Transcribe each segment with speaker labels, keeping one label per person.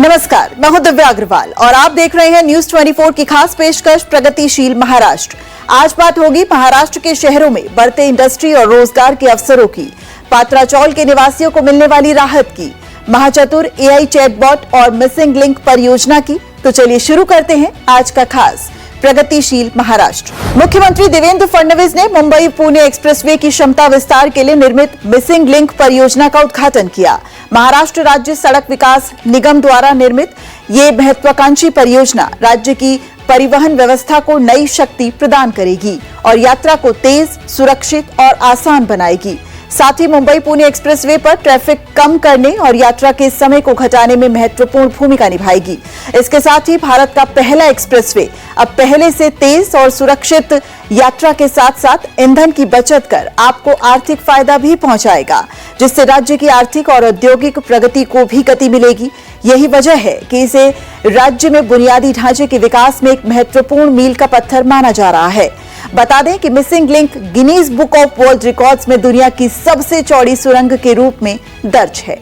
Speaker 1: नमस्कार, मैं हूं दिव्या अग्रवाल और आप देख रहे हैं न्यूज 24 की खास पेशकश प्रगतिशील महाराष्ट्र। आज बात होगी महाराष्ट्र के शहरों में बढ़ते इंडस्ट्री और रोजगार के अवसरों की, पात्राचौल के निवासियों को मिलने वाली राहत की, महाचतुर एआई चैटबॉट और मिसिंग लिंक परियोजना की। तो चलिए शुरू करते हैं आज का खास प्रगतिशील महाराष्ट्र। मुख्यमंत्री देवेंद्र फडणवीस ने मुंबई पुणे एक्सप्रेसवे की क्षमता विस्तार के लिए निर्मित मिसिंग लिंक परियोजना का उद्घाटन किया। महाराष्ट्र राज्य सड़क विकास निगम द्वारा निर्मित ये महत्वाकांक्षी परियोजना राज्य की परिवहन व्यवस्था को नई शक्ति प्रदान करेगी और यात्रा को तेज, सुरक्षित और आसान बनाएगी। साथ ही मुंबई पुणे एक्सप्रेसवे पर ट्रैफिक कम करने और यात्रा के समय को घटाने में महत्वपूर्ण भूमिका निभाएगी। इसके साथ ही भारत का पहला एक्सप्रेसवे अब पहले से तेज और सुरक्षित यात्रा के साथ साथ ईंधन की बचत कर आपको आर्थिक फायदा भी पहुंचाएगा, जिससे राज्य की आर्थिक और औद्योगिक प्रगति को भी गति मिलेगी। यही वजह है कि इसे राज्य में बुनियादी ढांचे के विकास में एक महत्वपूर्ण मील का पत्थर माना जा रहा है। बता दें कि missing link Guinness book of world records में दुनिया की सबसे चौड़ी सुरंग के रूप में दर्ज है।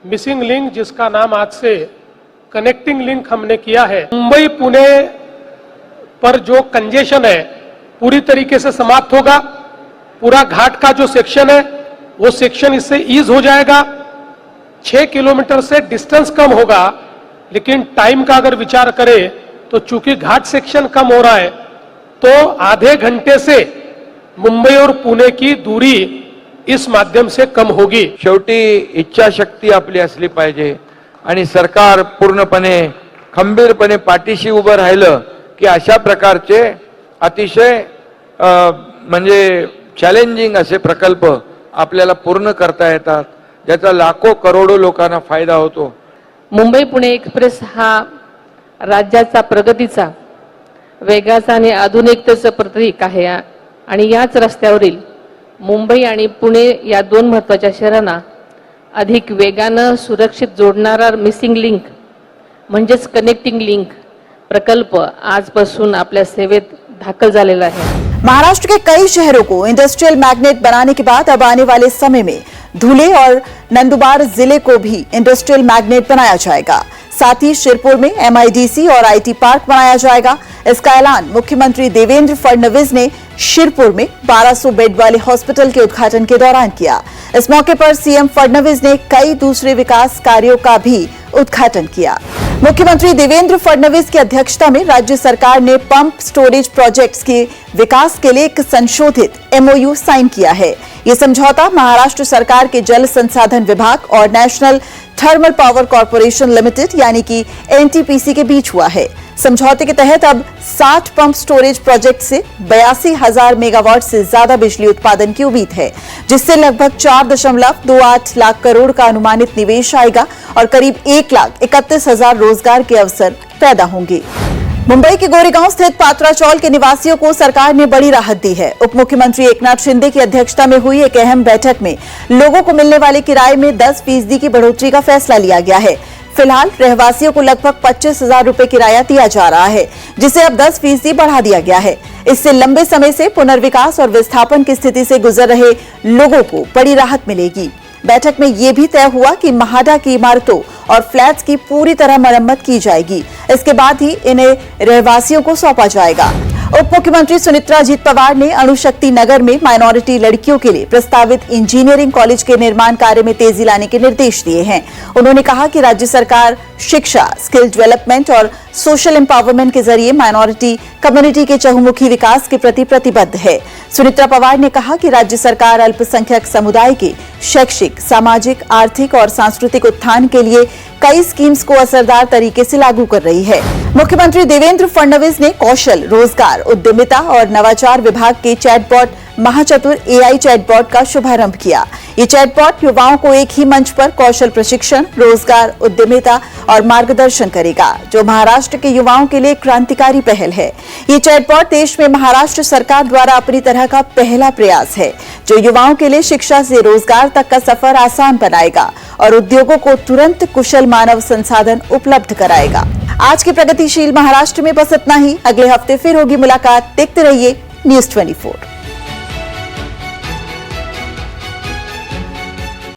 Speaker 2: मिसिंग लिंक, जिसका नाम आज से कनेक्टिंग लिंक हमने किया है, मुंबई पुणे पर जो कंजेशन है पूरी तरीके से समाप्त होगा। पूरा घाट का जो सेक्शन है वो सेक्शन इससे ईज हो जाएगा। 6 किलोमीटर से डिस्टेंस कम होगा, लेकिन टाइम का अगर विचार करें तो चूंकि घाट सेक्शन कम हो रहा है तो आधे घंटे से मुंबई और पुणे की दूरी इस माध्यम से कम होगी।
Speaker 3: शेवटी इच्छाशक्ती आपली असली पाहिजे आणि सरकार पूर्णपणे खंबीरपणे पाठीशी उभं राहिलं की अशा प्रकारचे अतिशय म्हणजे चॅलेंजिंग असे प्रकल्प आपल्याला पूर्ण करता येतात, ज्याचा लाखो करोडो लोकांना फायदा होतो।
Speaker 4: मुंबई पुणे एक्सप्रेस हा राज्याचा प्रगतीचा, वेगाचा आणि आधुनिकतेचं प्रतीक आहे आणि याच रस्त्यावरील मुंबई आणि पुणे या दोन महत्त्वाच्या शहरांना अधिक वेगानं सुरक्षित जोडणारा मिसिंग लिंक म्हणजेच कनेक्टिंग लिंक प्रकल्प आजपासून आपल्या सेवेत दाखल झालेला है।
Speaker 1: महाराष्ट्र के कई शहरों को इंडस्ट्रियल मैग्नेट बनाने के बाद अब आने वाले समय में धुले और नंदुरबार जिले को भी इंडस्ट्रियल मैग्नेट बनाया जाएगा। साथ ही शिरपुर में MIDC और IT पार्क बनाया जाएगा। इसका ऐलान मुख्यमंत्री देवेंद्र फडणवीस ने शिरपुर में 1200 बेड वाले हॉस्पिटल के उद्घाटन के दौरान किया। इस मौके पर सीएम फडणवीस ने कई दूसरे विकास कार्यों का भी उद्घाटन किया। मुख्यमंत्री देवेंद्र फडणवीस की अध्यक्षता में राज्य सरकार ने पंप स्टोरेज प्रोजेक्ट्स के विकास के लिए एक संशोधित MOU साइन किया है। ये समझौता महाराष्ट्र सरकार के जल संसाधन विभाग और national thermal power corporation limited यानी कि NTPC के बीच हुआ है। समझौते के तहत अब 60 पंप स्टोरेज प्रोजेक्ट से 82,000 मेगावाट से ज्यादा बिजली उत्पादन की उम्मीद है, जिससे लगभग 4.28 लाख करोड़ का अनुमानित निवेश आएगा और करीब 1,31,000 रोजगार के अवसर पैदा होंगे। मुंबई के गोरेगांव स्थित पात्राचौल के निवासियों को सरकार ने बड़ी राहत दी है। उप मुख्यमंत्री एकनाथ शिंदे की अध्यक्षता में हुई एक अहम बैठक में लोगों को मिलने वाले किराए में 10% की बढ़ोतरी का फैसला लिया गया है। फिलहाल रहवासियों को लगभग 25,000 रुपए किराया दिया जा रहा है, जिसे अब 10% बढ़ा दिया गया है। इससे लंबे समय से पुनर्विकास और विस्थापन की स्थिति से गुजर रहे लोगों को बड़ी राहत मिलेगी। बैठक में यह भी तय हुआ कि महाडा की इमारतों और फ्लैट्स की पूरी तरह मरम्मत की जाएगी। इसके बाद ही इन्हें रहवासियों को सौंपा जाएगा। उप मुख्यमंत्री सुनित्रा अजीत पवार ने अणुशक्ति नगर में माइनॉरिटी लड़कियों के लिए प्रस्तावित इंजीनियरिंग कॉलेज के निर्माण कार्य में तेजी लाने के निर्देश दिए हैं। उन्होंने कहा कि राज्य सरकार शिक्षा, स्किल डेवलपमेंट और सोशल एम्पावरमेंट के जरिए माइनॉरिटी कम्युनिटी के चहुमुखी विकास के प्रति प्रतिबद्ध है। सुनित्रा पवार ने कहा कि राज्य सरकार अल्पसंख्यक समुदाय के शैक्षिक, सामाजिक, आर्थिक और सांस्कृतिक उत्थान के लिए कई स्कीम्स को असरदार तरीके से लागू कर रही है। मुख्यमंत्री देवेंद्र फडणवीस ने कौशल, रोजगार, उद्यमिता और नवाचार विभाग के चैटबॉट महाचतुर AI चैटबॉट का शुभारंभ किया। ये चैटबॉट युवाओं को एक ही मंच पर कौशल प्रशिक्षण, रोजगार, उद्यमिता और मार्गदर्शन करेगा, जो महाराष्ट्र के युवाओं के लिए क्रांतिकारी पहल है। ये चैटबॉट देश में महाराष्ट्र सरकार द्वारा अपनी तरह का पहला प्रयास है, जो युवाओं के लिए शिक्षा से रोजगार तक का सफर आसान बनाएगा और उद्योगों को तुरंत कुशल मानव संसाधन उपलब्ध कराएगा। आज के प्रगतिशील महाराष्ट्र में बस इतना ही। अगले हफ्ते फिर होगी मुलाकात। देखते रहिए न्यूज 24।